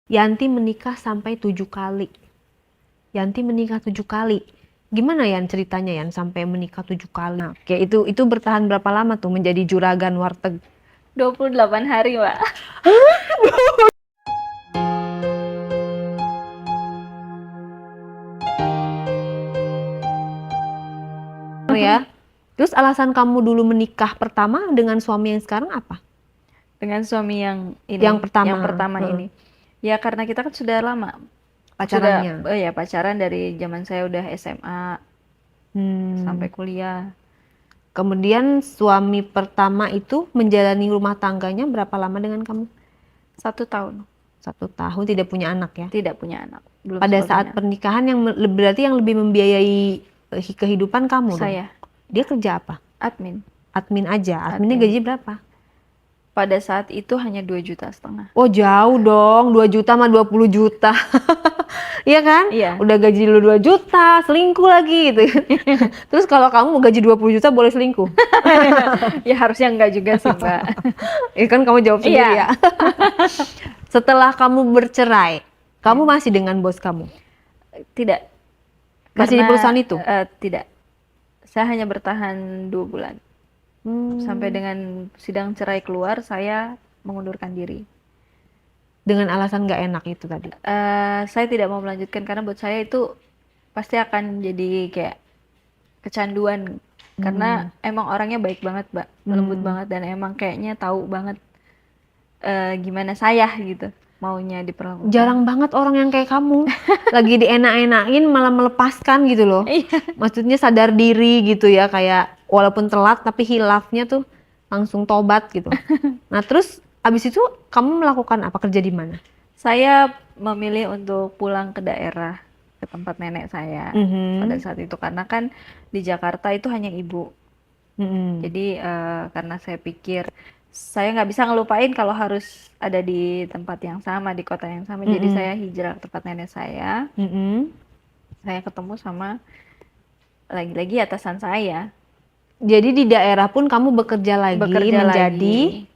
Yanti menikah sampai 7 kali. Yanti menikah 7 kali. Gimana Yan ceritanya Yan sampai menikah 7 kali? Nah, kayak itu bertahan berapa lama tuh menjadi juragan warteg? 28 hari, Mbak. Ya. Terus alasan kamu dulu menikah pertama dengan suami yang sekarang apa? Dengan suami yang ini, Yang pertama. yang pertama ini. Ya karena kita kan sudah lama Pacarannya. ya pacaran dari zaman saya udah SMA sampai kuliah. Kemudian suami pertama itu menjalani rumah tangganya berapa lama dengan kamu? 1 tahun. 1 tahun, tidak punya anak ya? Tidak punya anak. Belum Pada saat suaminya. pernikahan yang berarti yang lebih membiayai kehidupan kamu dong? Saya Dia kerja apa? admin. Admin aja. Adminnya Admin. gaji berapa? Pada saat itu hanya 2,5 juta. Oh jauh dong, 2 juta sama 20 juta. Iya kan? Iya. Udah gaji dulu 2 juta, selingkuh lagi gitu. Terus kalau kamu mau gaji 20 juta boleh selingkuh? Ya harusnya enggak juga sih, Mbak. Ya kan kamu jawab sendiri Iya. ya. Setelah kamu bercerai, kamu masih dengan bos kamu? Tidak. Masih di perusahaan itu? Tidak. Saya hanya bertahan 2 bulan. Sampai dengan sidang cerai keluar, saya mengundurkan diri. Dengan alasan nggak enak itu tadi? Saya tidak mau melanjutkan karena buat saya itu pasti akan jadi kayak kecanduan. Karena emang orangnya baik banget, Mbak. Lembut banget dan emang kayaknya tahu banget gimana saya gitu maunya diperlakukan. Jarang banget orang yang kayak kamu. Lagi dienak-enakin malah melepaskan gitu loh. Maksudnya sadar diri gitu ya, kayak walaupun telat tapi hilafnya tuh langsung tobat gitu. Nah terus abis itu kamu melakukan apa? Kerja di mana? Saya memilih untuk pulang ke daerah, ke tempat nenek saya pada saat itu karena kan di Jakarta itu hanya ibu. Jadi karena saya pikir saya nggak bisa ngelupain kalau harus ada di tempat yang sama, di kota yang sama. Jadi saya hijrah ke tempat nenek saya. Saya ketemu sama lagi-lagi atasan saya. Jadi di daerah pun kamu bekerja lagi Bekerja menjadi lagi.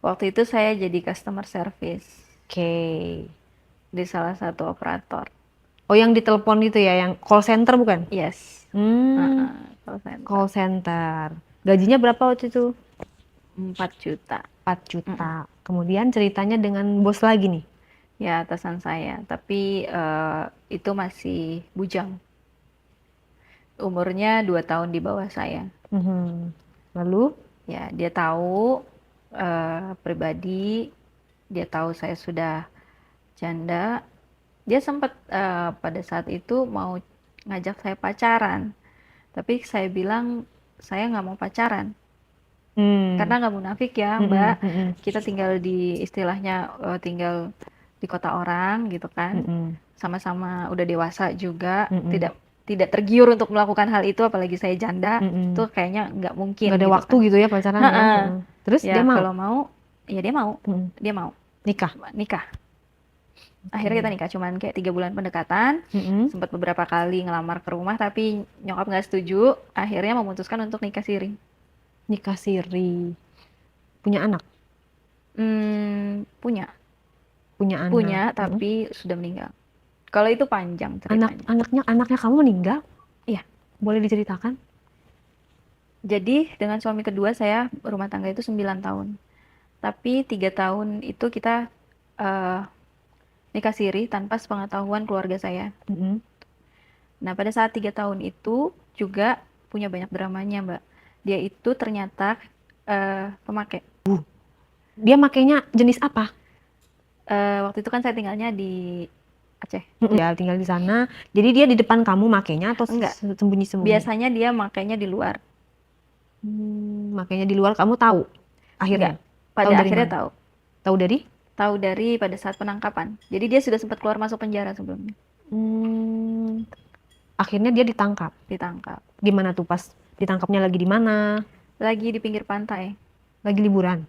Waktu itu saya jadi customer service Oke. di salah satu operator. Oh yang ditelepon itu ya, yang call center bukan? Yes. Call center. Call center. Gajinya berapa waktu itu? 4 juta. 4 juta. Kemudian ceritanya dengan bos lagi nih. Ya atasan saya, tapi itu masih bujang. Umurnya 2 tahun di bawah saya. Lalu? Ya dia tahu pribadi, dia tahu saya sudah janda. Dia sempat pada saat itu mau ngajak saya pacaran, tapi saya bilang saya nggak mau pacaran. Karena nggak munafik ya Mbak, kita tinggal di istilahnya tinggal di kota orang gitu kan, sama-sama udah dewasa juga, tidak tergiur untuk melakukan hal itu, apalagi saya janda, itu kayaknya nggak mungkin. Nggak ada gitu waktu kan. gitu ya pacaran ya. Terus Ya dia mau? kalau mau, ya dia mau, dia mau Nikah. Akhirnya kita nikah, cuman kayak 3 bulan pendekatan, sempat beberapa kali ngelamar ke rumah, tapi nyokap nggak setuju, akhirnya memutuskan untuk nikah siri. Nikah siri. Punya anak? Punya, Punya anak. punya, tapi sudah meninggal. Kalau itu panjang ceritanya. Anaknya kamu meninggal? Iya. Boleh diceritakan? Jadi dengan suami kedua saya rumah tangga itu 9 tahun. Tapi 3 tahun itu kita nikah siri tanpa sepengetahuan keluarga saya. Nah pada saat 3 tahun itu juga punya banyak dramanya Mbak. Dia itu ternyata pemakai. Dia makainya jenis apa? Waktu itu kan saya tinggalnya di Aceh. Ya tinggal di sana. Jadi dia di depan kamu makainya atau Enggak. sembunyi-sembunyi? Biasanya dia makainya di luar. Makainya di luar kamu tahu akhirnya? Enggak. Pada Tahu dari akhirnya mana? tahu. Tahu dari? Tahu dari pada saat penangkapan. Jadi dia sudah sempat keluar masuk penjara sebelumnya. Akhirnya dia ditangkap. Ditangkap. Gimana tuh pas ditangkapnya, lagi di mana? Lagi di pinggir pantai. Lagi liburan?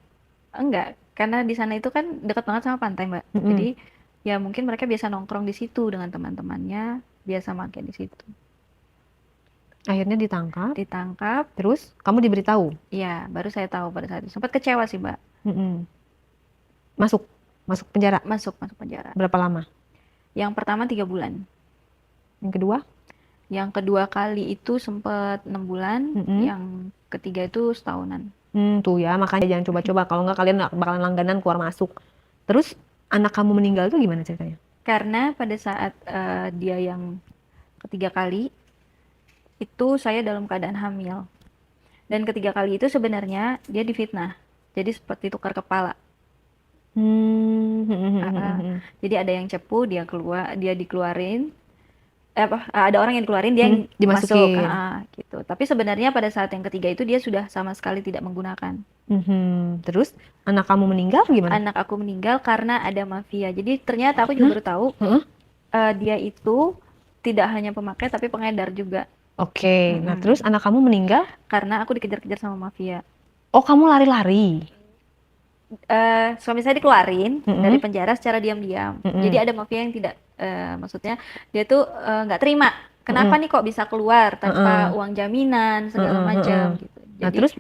Enggak, karena di sana itu kan dekat banget sama pantai Mbak. Jadi ya mungkin mereka biasa nongkrong di situ dengan teman-temannya, biasa makan di situ. Akhirnya ditangkap. Ditangkap. Terus kamu diberitahu? Iya, baru saya tahu pada saat itu. Sempat kecewa sih Mbak. Masuk? Masuk penjara? masuk penjara. Berapa lama? Yang pertama 3 bulan. Yang kedua? Yang kedua kali itu sempat 6 bulan, yang ketiga itu setahunan. Tuh ya, makanya jangan coba-coba. Kalau nggak kalian bakalan langganan keluar masuk. Terus anak kamu meninggal tuh gimana ceritanya? Karena pada saat dia yang ketiga kali, itu saya dalam keadaan hamil. Dan ketiga kali itu sebenarnya dia difitnah. Jadi seperti tukar kepala. Jadi ada yang cepu, dia dikeluarin. Ada orang yang dikeluarin, dia yang masuk. Dimasukin. Gitu. Tapi sebenarnya pada saat yang ketiga itu dia sudah sama sekali tidak menggunakan. Terus anak kamu meninggal gimana? Anak aku meninggal karena ada mafia. Jadi ternyata aku juga baru tahu dia itu tidak hanya pemakai tapi pengedar juga. Oke, nah terus anak kamu meninggal? Karena aku dikejar-kejar sama mafia. Oh, kamu lari-lari? Suami saya dikeluarin dari penjara secara diam-diam. Jadi ada mafia yang tidak, maksudnya dia tuh nggak terima. Kenapa nih kok bisa keluar tanpa uang jaminan segala macam gitu. Jadi Nah, terus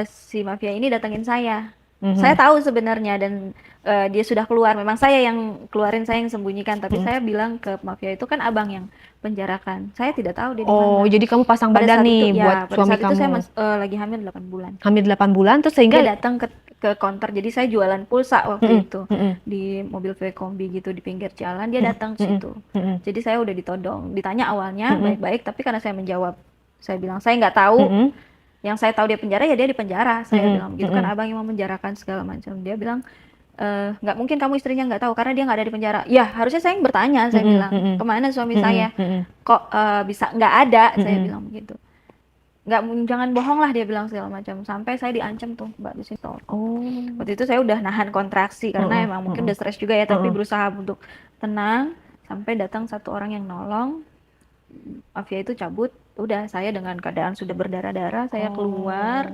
si mafia ini datengin saya. Saya tahu sebenarnya dan dia sudah keluar. Memang saya yang keluarin, saya yang sembunyikan. Tapi saya bilang ke mafia itu kan abang yang penjarakan. Saya tidak tahu dia di mana. Oh, jadi kamu pasang Pada badan saat nih itu, buat pada suami saat itu saya kamu. lagi hamil 8 bulan. Hamil 8 bulan terus sehingga Dia datang ke counter. Jadi saya jualan pulsa waktu itu di mobil VW Kombi gitu di pinggir jalan. Dia datang ke situ. Jadi saya udah ditodong. Ditanya awalnya baik-baik, tapi karena saya menjawab, saya bilang saya nggak tahu. Yang saya tahu dia penjara ya dia di penjara. Saya bilang gitu kan, abang yang memenjarakan segala macam. Dia bilang nggak mungkin kamu istrinya nggak tahu karena dia nggak ada di penjara. Ya harusnya saya yang bertanya. Saya bilang kemana suami saya? Kok bisa nggak ada? Saya bilang begitu. Nggak, jangan bohong lah, dia bilang segala macam. Sampai saya diancam tuh Mbak di situ. Waktu itu saya udah nahan kontraksi karena emang mungkin udah stres juga ya, tapi berusaha untuk tenang. Sampai datang satu orang yang nolong. Mafia itu cabut. Udah, saya dengan keadaan sudah berdarah-darah, saya keluar,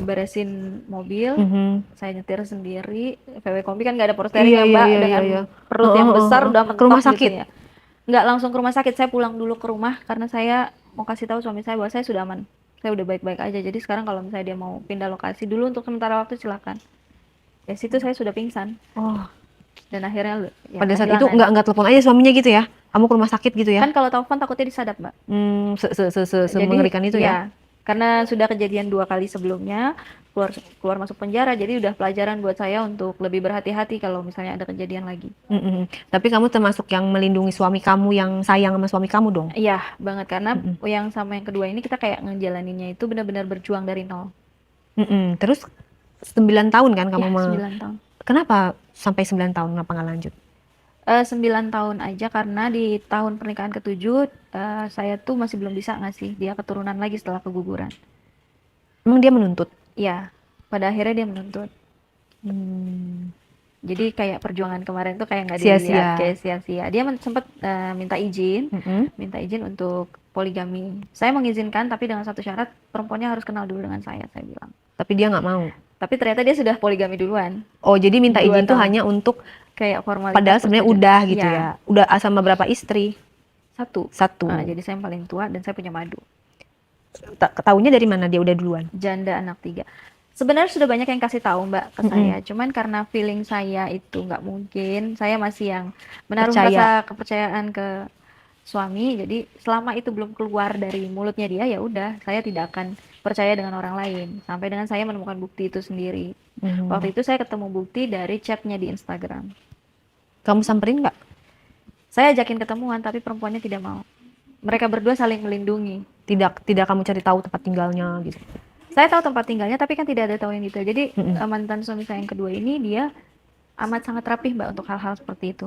beresin mobil, saya nyetir sendiri. VW Kombi kan nggak ada power steering ya Mbak, dengan perut yang besar udah mentok ke rumah sakit gitu ya. Nggak langsung ke rumah sakit, saya pulang dulu ke rumah karena saya mau kasih tahu suami saya bahwa saya sudah aman, saya udah baik-baik aja. Jadi sekarang kalau misalnya dia mau pindah lokasi dulu untuk sementara waktu silakan. Ya situ saya sudah pingsan. Dan akhirnya ya, pada saat itu nggak telepon aja suaminya gitu ya? Kamu ke rumah sakit gitu ya? Kan kalau telepon takutnya disadap Mbak. Mengerikan itu ya? Karena sudah kejadian 2 kali sebelumnya, keluar masuk penjara, jadi udah pelajaran buat saya untuk lebih berhati-hati kalau misalnya ada kejadian lagi. Tapi kamu termasuk yang melindungi suami kamu, yang sayang sama suami kamu dong? Iya banget, karena yang sama yang kedua ini kita kayak ngejalaninnya itu benar-benar berjuang dari nol. Terus 9 tahun kan kamu? Ya, 9 tahun. Kenapa sampai 9 tahun? Kenapa nggak lanjut? 9 tahun aja karena di tahun pernikahan ke-7 saya tuh masih belum bisa ngasih dia keturunan lagi setelah keguguran. Emang dia menuntut? Iya, pada akhirnya dia menuntut. Jadi kayak perjuangan kemarin tuh kayak nggak dilihat, kayak sia-sia. Dia sempat minta izin untuk poligami. Saya mengizinkan tapi dengan satu syarat, perempuannya harus kenal dulu dengan saya bilang. Tapi dia nggak mau? Tapi ternyata dia sudah poligami duluan. Oh, jadi minta izin tuh hanya untuk kayak formalitas. Padahal sebenarnya udah gitu ya. Udah sama berapa istri? Satu. Jadi saya yang paling tua dan saya punya madu. Taunya dari mana dia udah duluan? Janda anak 3. Sebenarnya sudah banyak yang kasih tahu Mbak ke saya. Cuman karena feeling saya itu nggak mungkin. Saya masih yang menaruh rasa kepercayaan ke suami. Jadi selama itu belum keluar dari mulutnya dia, ya udah, saya tidak akan percaya dengan orang lain. Sampai dengan saya menemukan bukti itu sendiri. Waktu itu saya ketemu bukti dari chatnya di Instagram. Kamu samperin nggak? Saya ajakin ketemuan, tapi perempuannya tidak mau. Mereka berdua saling melindungi. Tidak kamu cari tahu tempat tinggalnya gitu? Saya tahu tempat tinggalnya, tapi kan tidak ada tahu yang detail. Jadi mantan suami saya yang kedua ini, dia amat sangat rapih Mbak untuk hal-hal seperti itu.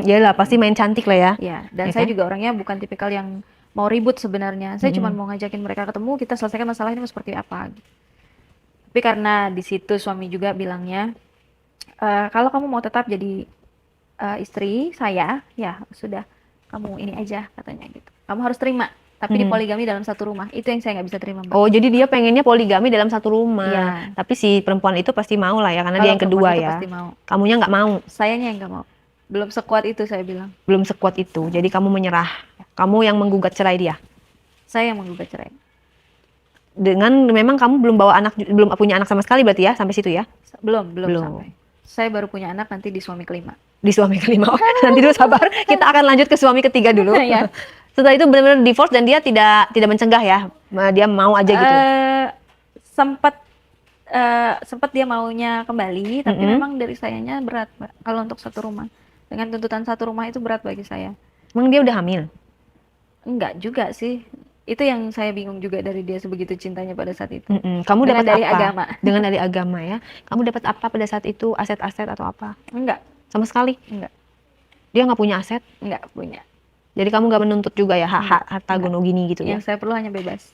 Yalah, pasti main cantik lah ya. Ya, dan saya juga orangnya bukan tipikal yang mau ribut sebenarnya. Saya cuma mau ngajakin mereka ketemu, kita selesaikan masalah ini seperti apa. Tapi karena di situ suami juga bilangnya, kalau kamu mau tetap jadi istri saya, ya sudah, kamu ini aja katanya gitu. Kamu harus terima, tapi di poligami dalam satu rumah. Itu yang saya nggak bisa terima Mbak. Oh, jadi dia pengennya poligami dalam satu rumah. Ya. Tapi si perempuan itu pasti mau lah ya, karena dia yang kedua ya. Pasti mau. Kamunya nggak mau? Sayanya yang nggak mau. Belum sekuat itu saya bilang. Belum sekuat itu, jadi kamu menyerah. Kamu yang menggugat cerai dia? Saya yang menggugat cerai. Dengan memang kamu belum bawa anak, belum punya anak sama sekali berarti ya, sampai situ ya? Belum sampai. Saya baru punya anak nanti di suami kelima. Di suami kelima. Oh, nanti dulu sabar. Kita akan lanjut ke suami ketiga dulu. Iya. Setelah itu benar-benar divorce dan dia tidak mencegah ya. Dia mau aja gitu. Sempat dia maunya kembali, tapi memang dari sayanya berat, Mbak. Kalau untuk satu rumah. Dengan tuntutan satu rumah itu berat bagi saya. Emang dia udah hamil? Enggak juga sih. Itu yang saya bingung juga dari dia, sebegitu cintanya pada saat itu. Kamu Dengan dapat dari apa? agama. Dengan dari agama ya. Kamu dapat apa pada saat itu? Aset-aset atau apa? Enggak, Sama sekali? enggak, Dia nggak punya aset? enggak punya. Jadi kamu nggak menuntut juga ya harta Enggak. gonogini gitu ya? Yang saya perlu hanya bebas.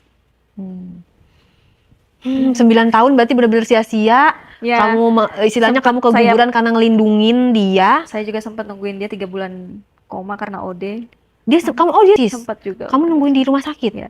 9 tahun berarti benar-benar sia-sia. Ya, Kamu istilahnya kamu sempet saya- keguguran karena ngelindungin dia. Saya juga sempat nungguin dia 3 bulan koma karena OD. Dia dia Sempat juga. kamu nungguin di rumah sakit. Ya.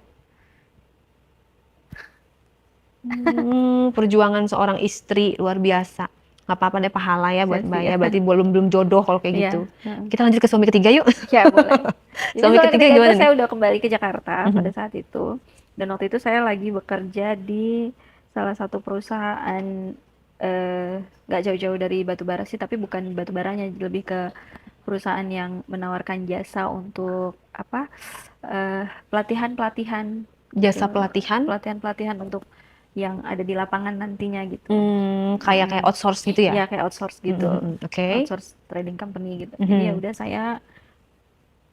Perjuangan seorang istri luar biasa. Nggak apa-apa deh, pahala ya buat Mbak ya. Berarti belum jodoh kalau kayak Iya. gitu. Kita lanjut ke suami ketiga yuk. Ya, boleh. Jadi Suami ketiga gimana nih? saya udah kembali ke Jakarta pada saat itu. Dan waktu itu saya lagi bekerja di salah satu perusahaan, nggak jauh-jauh dari batubara sih, tapi bukan batubaranya, lebih ke perusahaan yang menawarkan jasa untuk pelatihan-pelatihan, Jasa gitu. pelatihan. Pelatihan-pelatihan untuk yang ada di lapangan nantinya gitu. Kayak outsource gitu ya? Ya, kayak outsource gitu. Oke. Outsource trading company gitu. Jadi ya udah, saya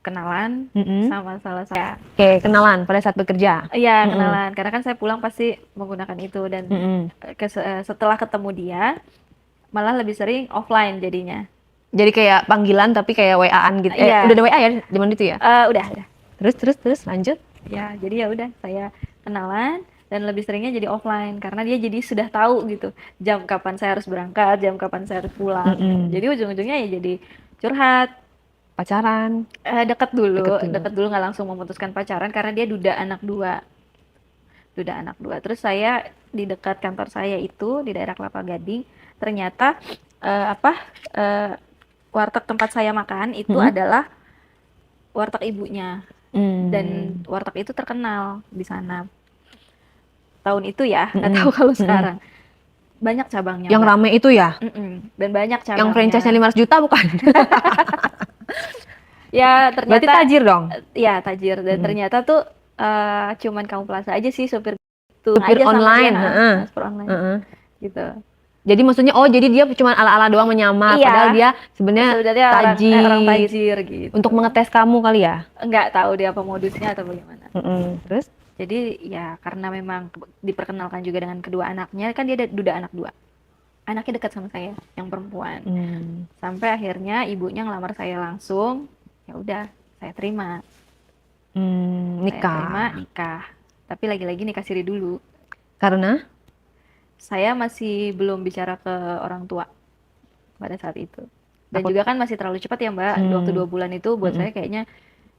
kenalan sama salah saya. Oke, kenalan pada saat bekerja. Iya, kenalan. Karena kan saya pulang pasti menggunakan itu, dan setelah ketemu dia malah lebih sering offline jadinya. Jadi kayak panggilan tapi kayak WA-an gitu. Iya. Udah ada WA ya zaman itu ya? Udah. Terus lanjut. Ya, jadi ya udah, saya kenalan dan lebih seringnya jadi offline karena dia jadi sudah tahu gitu jam kapan saya harus berangkat, jam kapan saya harus pulang. Jadi ujung-ujungnya ya jadi curhat. Pacaran. Deket dulu, nggak langsung memutuskan pacaran karena dia duda anak dua. Terus saya di dekat kantor saya itu di daerah Kelapa Gading, ternyata warteg tempat saya makan itu adalah warteg ibunya, dan warteg itu terkenal di sana tahun itu ya, nggak tahu kalau sekarang. Banyak cabangnya, Yang Mbak. rame itu ya? Dan banyak cabangnya. Yang franchise-nya 500 juta bukan? Ya, ternyata Berarti tajir dong? ya tajir, dan ternyata tuh cuman kamu plaza aja sih supir itu Supir aja sama online, dia, supir online gitu. Jadi maksudnya jadi dia cuma ala-ala doang menyamar, Iya. padahal dia sebenarnya tajir. orang tajir gitu. Untuk mengetes kamu kali ya? Nggak tahu dia apa modusnya atau bagaimana. Terus? Jadi ya karena memang diperkenalkan juga dengan kedua anaknya, kan dia duda anak dua. Anaknya dekat sama saya, yang perempuan. Sampai akhirnya ibunya ngelamar saya langsung. Ya udah, saya terima. Nikah. Tapi lagi-lagi nikah siri dulu. Karena? Saya masih belum bicara ke orang tua pada saat itu. Dan juga kan masih terlalu cepat ya, Mbak. Waktu 2 bulan itu buat saya kayaknya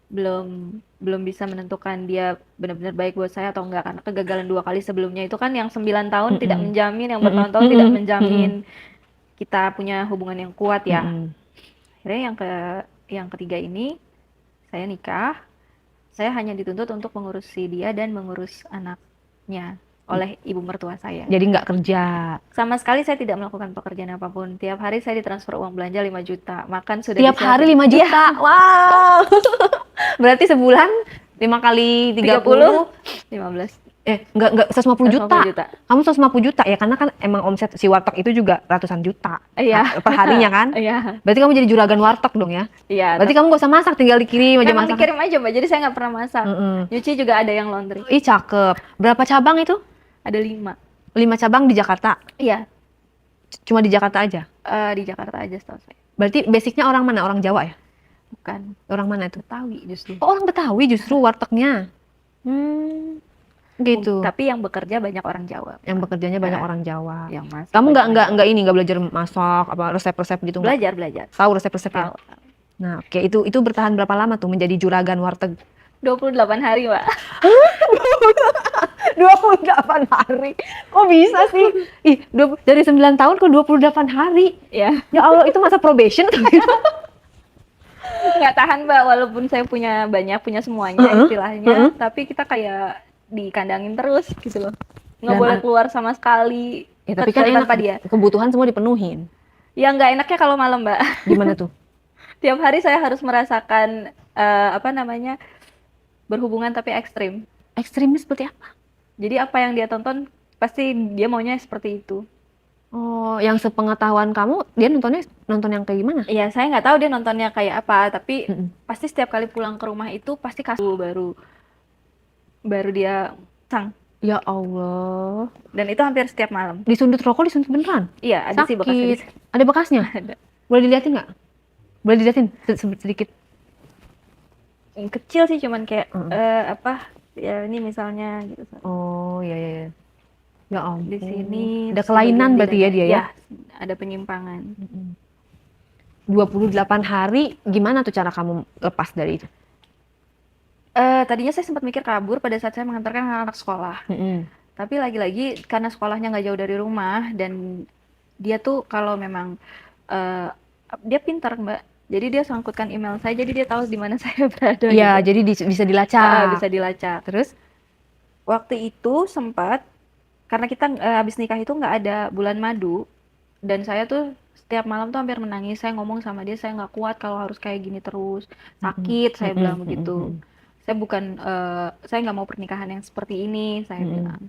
belum bisa menentukan dia benar-benar baik buat saya atau enggak, karena kegagalan 2 kali sebelumnya itu kan yang 9 tahun tidak menjamin, yang bertahun-tahun tidak menjamin kita punya hubungan yang kuat ya. Akhirnya yang ketiga ini saya nikah. Saya hanya dituntut untuk mengurusi dia dan mengurus anaknya oleh ibu mertua saya. Jadi nggak kerja? Sama sekali saya tidak melakukan pekerjaan apapun. Tiap hari saya ditransfer uang belanja 5 juta. Makan sudah Tiap hari 5 juta? Wow. Berarti sebulan 5 kali 30? 15. Enggak 150 juta. 150 juta. Kamu 150 juta ya, karena kan emang omset si warteg itu juga ratusan juta. Iya. Per harinya kan? Iya. Berarti kamu jadi juragan warteg dong ya? Iya. Berarti kamu gak usah masak, tinggal dikirim aja memang masak. dikirim aja, Mbak. Jadi saya nggak pernah masak. Nyuci juga ada yang laundry. Ih, cakep. Berapa cabang itu? Ada 5. 5 cabang di Jakarta? Iya. Cuma di Jakarta aja? Di Jakarta aja setahu saya. Berarti basicnya orang mana? Orang Jawa ya? Bukan. Orang mana itu? Betawi justru. Oh, orang Betawi justru wartegnya. Gitu. Tapi yang bekerja banyak orang Jawa. Yang bekerjanya banyak orang Jawa. Yang masak. Kamu nggak belajar masak apa resep-resep gitu? Belajar. Tahu resep-resepnya? Tahu. Nah, oke, itu bertahan berapa lama tuh menjadi juragan warteg? 28 hari, Mbak. 28 hari. Kok bisa sih? Dari 9 tahun ke 28 hari. Ya. Ya Allah, itu masa probation. Nggak tahan, Mbak, walaupun saya punya semuanya istilahnya, tapi kita kayak dikandangin terus gitu loh. Nggak boleh keluar sama sekali. Ya, tapi kan enak, tanpa dia. Kebutuhan semua dipenuhin. Ya nggak enaknya kalau malam, Mbak. Gimana tuh? Tiap hari saya harus merasakan apa namanya, berhubungan tapi ekstrim. Ekstrimnya seperti apa? Jadi apa yang dia tonton pasti dia maunya seperti itu. Oh, yang sepengetahuan kamu, dia nontonnya nonton yang kayak gimana? Iya, saya nggak tahu dia nontonnya kayak apa, tapi Mm-mm. pasti setiap kali pulang ke rumah itu pasti kasih baru baru dia sang. Ya Allah. Dan itu hampir setiap malam. Disundut rokok, disundut beneran? Iya, ada sih bekasnya di Sakit. Ada bekasnya? ada. Boleh diliatin nggak? Boleh diliatin sedikit. Kecil sih, cuman kayak Heeh. apa ya, ini misalnya gitu. Oh, ya ya ya. Ya ampun. Di sini Ada sebagian kelainan di berarti ya dada. dia ya? Ya, ada penyimpangan. Mm-mm. 28 hari, gimana tuh cara kamu lepas dari itu? Tadinya saya sempat mikir kabur pada saat saya mengantarkan anak-anak sekolah. Mm-mm. Tapi lagi-lagi karena sekolahnya nggak jauh dari rumah dan dia tuh kalau memang eh, dia pintar, Mbak. Jadi dia sangkutkan email saya, jadi dia tahu di mana saya berada Ya, gitu. jadi bisa dilacak. Bisa dilacak. Terus? Waktu itu sempat karena kita habis nikah itu nggak ada bulan madu dan saya tuh setiap malam tuh hampir menangis. Saya ngomong sama dia, saya nggak kuat kalau harus kayak gini terus, Mm-mm. sakit, saya Mm-mm. bilang begitu. Mm-mm. Saya nggak mau pernikahan yang seperti ini, saya Mm-mm. bilang.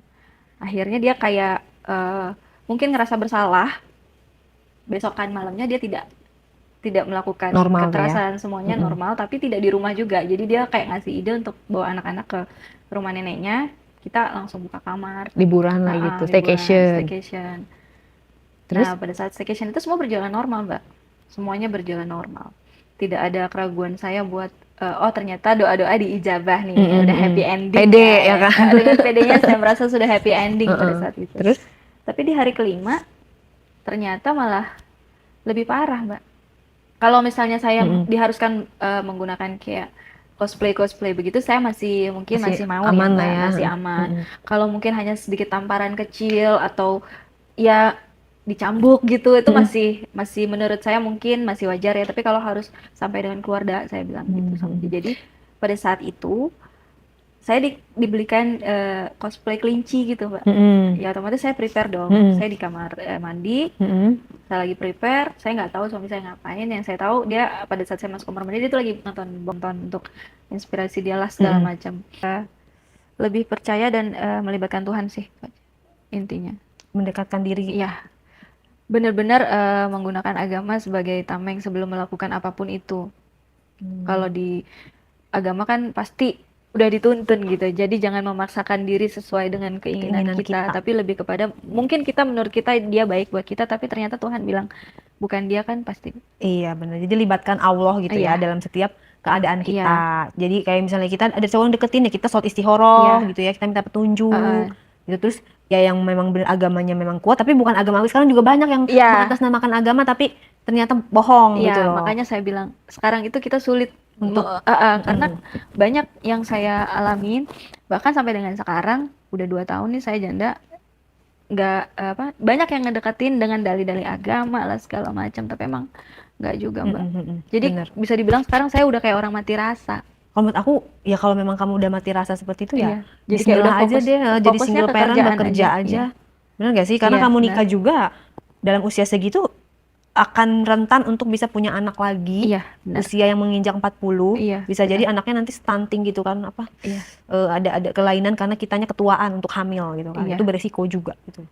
Akhirnya dia kayak mungkin ngerasa bersalah. Besokan malamnya dia tidak tidak melakukan Normal ya? kekerasan, semuanya Mm-mm. normal, tapi tidak di rumah juga. Jadi dia kayak ngasih ide untuk bawa anak-anak ke rumah neneknya. Kita langsung buka kamar, Liburan lah gitu, liburan, staycation. staycation. Terus? Nah, pada saat staycation itu semua berjalan normal, Mbak. Semuanya berjalan normal. Tidak ada keraguan saya buat oh ternyata doa-doa diijabah nih, Mm-mm. udah happy ending Pede ya kan? Dengan pedenya saya merasa sudah happy ending pada Uh-uh. saat itu. Terus? Tapi di hari kelima ternyata malah lebih parah, Mbak. Kalau misalnya saya Mm-mm. diharuskan menggunakan kayak cosplay begitu, saya masih mungkin Masih masih mau ya, aman lah Mbak, ya. masih aman. Mm-mm. Kalau mungkin hanya sedikit tamparan kecil atau ya dicambuk gitu, itu Mm-mm. masih menurut saya mungkin masih wajar ya. Tapi kalau harus sampai dengan keluarga, saya bilang gitu sama dia. Mm-mm. Jadi pada saat itu saya dibelikan cosplay kelinci gitu, Mbak. Mm-mm. Ya otomatis saya prepare dong. Mm-mm. Saya di kamar mandi, Mm-mm. saya lagi prepare, saya nggak tahu suami saya ngapain. Yang saya tahu dia pada saat saya masuk kamar mandi dia tuh lagi nonton untuk inspirasi dia lah segala Mm-mm. macam. Lebih percaya dan melibatkan Tuhan sih intinya. Mendekatkan diri. Iya, benar-benar menggunakan agama sebagai tameng sebelum melakukan apapun itu. Kalau di agama kan pasti udah dituntun gitu. Jadi jangan memaksakan diri sesuai dengan keinginan Keinginan kita, kita. tapi lebih kepada mungkin kita menurut kita dia baik buat kita, tapi ternyata Tuhan bilang bukan dia kan pasti. Iya benar. Jadi libatkan Allah gitu ya Iya, dalam setiap keadaan iya, kita. Jadi kayak misalnya kita ada cowok yang deketin ya kita sholat istikharah iya, gitu ya. Kita minta petunjuk heeh, gitu. Terus ya yang memang benar agamanya memang kuat tapi bukan agama. Sekarang juga banyak yang iya, mengatasnamakan agama tapi ternyata bohong gitu iya. loh. Makanya saya bilang sekarang itu kita sulit Untuk karena mm, banyak yang saya alamin, bahkan sampai dengan sekarang udah 2 tahun nih saya janda, nggak banyak yang ngedeketin dengan dalih-dalih agama lah segala macam, tapi emang nggak juga, Mbak. Jadi bener. bisa dibilang sekarang saya udah kayak orang mati rasa. Kalau menurut aku ya kalau memang kamu udah mati rasa seperti itu ya Iya. Jadi kayak udah Bismillah aja deh, jadi fokusnya single ke parent kerjaan bekerja aja. aja. Iya. Bener gak sih? Karena Iya, kamu benar. nikah juga dalam usia segitu akan rentan untuk bisa punya anak lagi. Iya, benar. Usia yang menginjak 40 Iya, bisa jadi benar. anaknya nanti stunting gitu kan apa Iya. ada kelainan karena kitanya ketuaan untuk hamil gitu kan. Iya. Itu beresiko juga gitu.